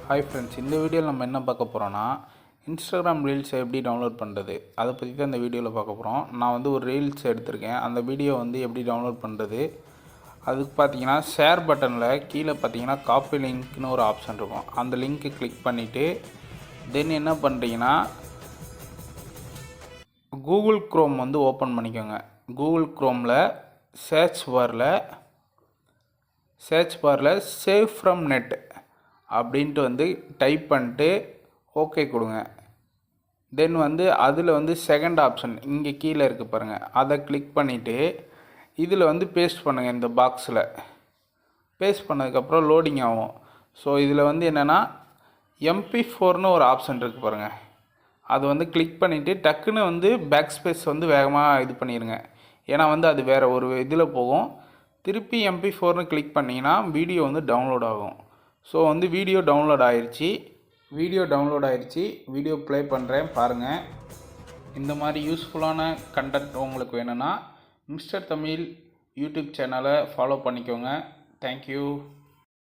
Hi friends, இந்த வீடியோவில் நம்ம என்ன பார்க்க போகிறோன்னா இன்ஸ்டாகிராம் ரீல்ஸை எப்படி டவுன்லோட் பண்ணுறது அதை பற்றி தான் இந்த வீடியோவில் பார்க்க போகிறோம். நான் வந்து ஒரு ரீல்ஸ் எடுத்திருக்கேன். அந்த வீடியோ வந்து எப்படி டவுன்லோட் பண்ணுறது, அதுக்கு பார்த்தீங்கன்னா ஷேர் பட்டனில் கீழே பார்த்தீங்கன்னா காப்பி லிங்க்னு ஒரு ஆப்ஷன் இருக்கும். அந்த லிங்க்கு கிளிக் பண்ணிவிட்டு தென் என்ன பண்ணுறீங்கன்னா கூகுள் க்ரோம் வந்து ஓப்பன் பண்ணிக்கோங்க. கூகுள் க்ரோமில் சர்ச் பாரில் சேவ் ஃப்ரம் நெட் அப்படின்ட்டு வந்து டைப் பண்ணிட்டு ஓகே கொடுங்க. தென் வந்து அதில் வந்து செகண்ட் ஆப்ஷன் இங்கே கீழே இருக்குது பாருங்கள், அதை கிளிக் பண்ணிவிட்டு இதில் வந்து பேஸ்ட் பண்ணுங்கள். இந்த பாக்ஸில் பேஸ்ட் பண்ணதுக்கப்புறம் லோடிங் ஆகும். ஸோ இதில் வந்து என்னென்னா MP4னு ஒரு ஆப்ஷன் இருக்குது பாருங்கள், அது வந்து கிளிக் பண்ணிவிட்டு டக்குன்னு வந்து பேக் ஸ்பேஸ் வந்து வேகமாக இது பண்ணிடுங்க. ஏன்னா வந்து அது வேறு ஒரு இதில் போகும். திருப்பி MP4னு கிளிக் பண்ணிங்கன்னா வீடியோ வந்து டவுன்லோட் ஆகும். ஸோ வந்து வீடியோ டவுன்லோட் ஆயிடுச்சு. வீடியோ ப்ளே பண்ணுறேன் பாருங்கள். இந்த மாதிரி யூஸ்ஃபுல்லான கண்டென்ட் உங்களுக்கு வேணும்னா மிஸ்டர் தமிழ் யூடியூப் சேனலை ஃபாலோ பண்ணிக்கோங்க. தேங்க்யூ.